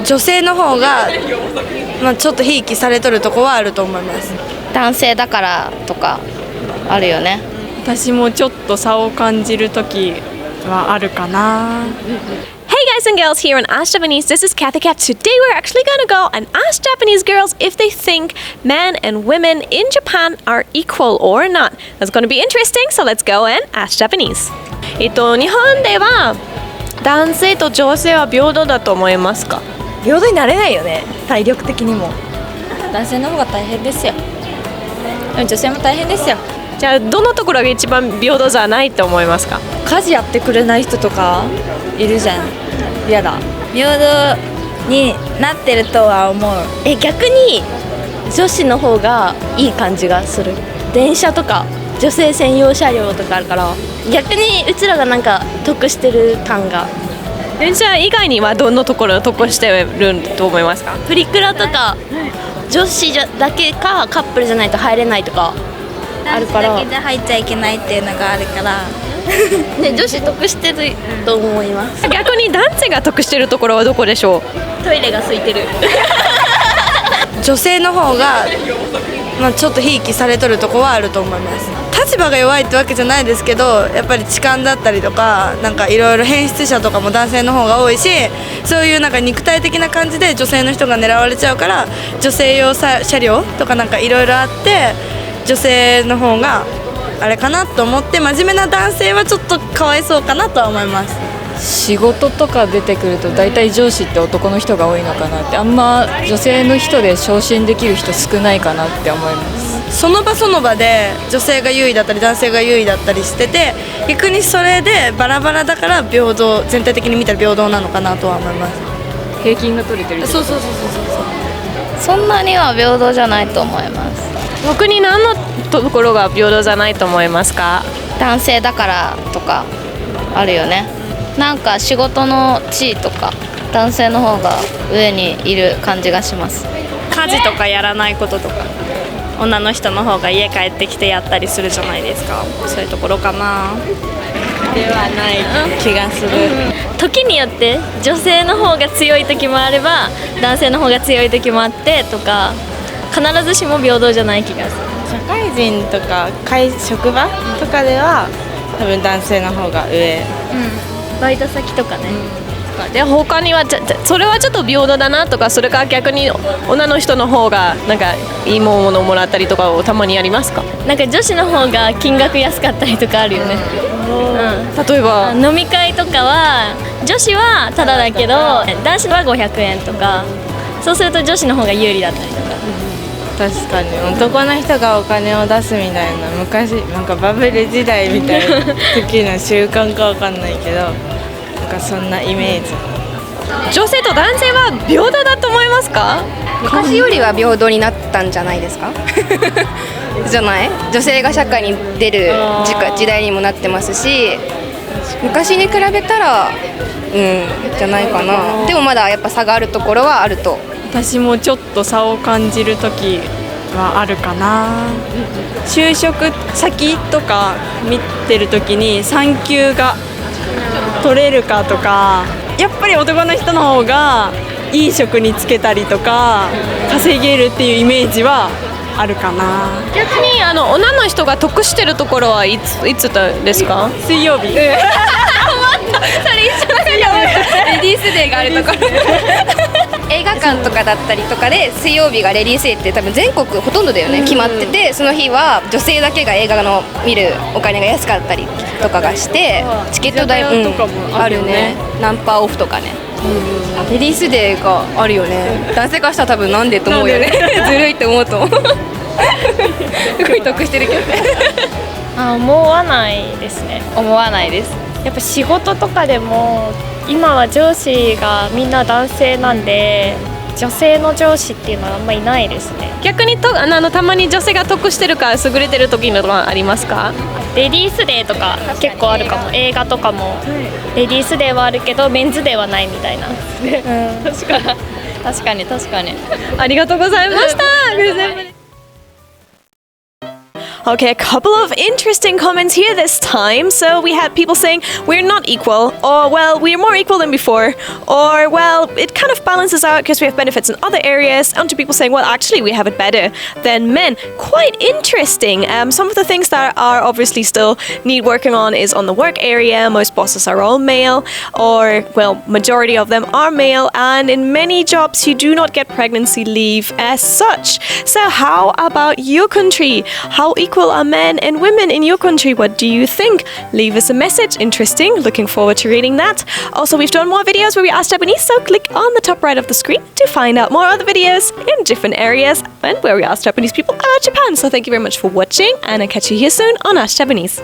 女性の方が、ちょっとひいきされとるとこはあると思います。男性だからとかあるよね。私もちょっと差を感じるときはあるかな。Hey guys and girls, here on Ask Japanese, this is Cathy Cat. Today we're actually gonna go and ask Japanese girls if they think men and women in Japan are equal or not. That's gonna be interesting, so let's go and ask Japanese. 日本では男性と女性は平等だと思いますか？平等になれないよね、体力的にも。男性の方が大変ですよ。女性も大変ですよ。じゃあどのところが一番平等じゃないと思いますか？家事やってくれない人とかいるじゃん。嫌だ。平等になってるとは思う。逆に女子の方がいい感じがする。電車とか女性専用車両とかあるから、逆にうちらがなんか得してる感が。電車以外にはどのところ得してると思いますか？プリクラとか女子だけかカップルじゃないと入れないとかあるから、男子だけで入っちゃいけないっていうのがあるからね、女子得してると思います。逆に男性が得してるところはどこでしょう？トイレが空いてる女性の方が、ちょっとひいきされとるとこはあると思います。立場が弱いってわけじゃないですけど、やっぱり痴漢だったりとか、なんかいろいろ変質者とかも男性の方が多いし、そういうなんか肉体的な感じで女性の人が狙われちゃうから、女性用車両とかなんかいろいろあって、女性の方があれかなと思って、真面目な男性はちょっとかわいそうかなとは思います。仕事とか出てくると大体上司って男の人が多いのかなって、あんま女性の人で昇進できる人少ないかなって思います。その場その場で女性が優位だったり男性が優位だったりしてて、逆にそれでバラバラだから平等、全体的に見たら平等なのかなとは思います。平均が取れてる。そう。そんなには平等じゃないと思います。僕に何のところが平等じゃないと思いますか？男性だからとかあるよね。なんか仕事の地位とか男性の方が上にいる感じがします。家事とかやらないこととか、女の人の方が家帰ってきてやったりするじゃないですか。そういうところかな。ではない気がする。時によって女性の方が強い時もあれば男性の方が強い時もあってとか、必ずしも平等じゃない気がする。社会人とか職場とかでは多分男性の方が上。バイト先とかね。で他にはそれはちょっと平等だなとか、それから逆に女の人の方がなんかいいものをもらったりとかをたまにやりますか？なんか女子の方が金額安かったりとかあるよね。例えば飲み会とかは女子はタダだけど男子は500円とか、そうすると女子の方が有利だったりとか。確かに男の人がお金を出すみたいな、昔なんかバブル時代みたいな時の習慣かわかんないけど、なんかそんなイメージ。女性と男性は平等だと思いますか？昔よりは平等になったんじゃないですかじゃない？女性が社会に出る時代にもなってますし、昔に比べたらじゃないかな。でもまだやっぱ差があるところはあると。私もちょっと差を感じるときはあるかな。就職先とか見てるときに産休が取れるかとか、やっぱり男の人の方がいい職に就けたりとか稼げるっていうイメージはあるかな。逆に女の人が得してるところはいつですか？水曜日。それ一緒だからレディースデーがあるところ映画館とかだったりとかで水曜日がレディースデーって多分全国ほとんどだよね、決まってて、その日は女性だけが映画の見るお金が安かったりとかがして、チケット代あるよね、何パーオフとかね。レディースデーがあるよね。男性からしたら多分なんでと思うよねずるいって思うと思うすごい得してるけどね思わないですね。思わないです。やっぱ仕事とかでも今は上司がみんな男性なんで、女性の上司っていうのはあんまりいないですね。逆にたまに女性が得してるか優れてる時のはありますか？レディースデーとか結構あるかも。映画とかもレディースデーはあるけどメンズデーはないみたいな確かにありがとうございました。Okay, a couple of interesting comments here this time. So we had people saying we're not equal, or well, we're more equal than before, or well, it kind of balances out because we have benefits in other areas, and to people saying, well, actually, we have it better than men. Quite interesting. Some of the things that are obviously still need working on is on the work area. Most bosses are all male, or well, majority of them are male, and in many jobs you do not get pregnancy leave as such. So how about your country? How equal are men and women in your country? What do you think? Leave us a message. Interesting. Looking forward to reading that. Also, we've done more videos where we ask Japanese, so click on the top right of the screen to find out more other videos in different areas and where we ask Japanese people about Japan. So thank you very much for watching, and I'll catch you here soon on Ask Japanese.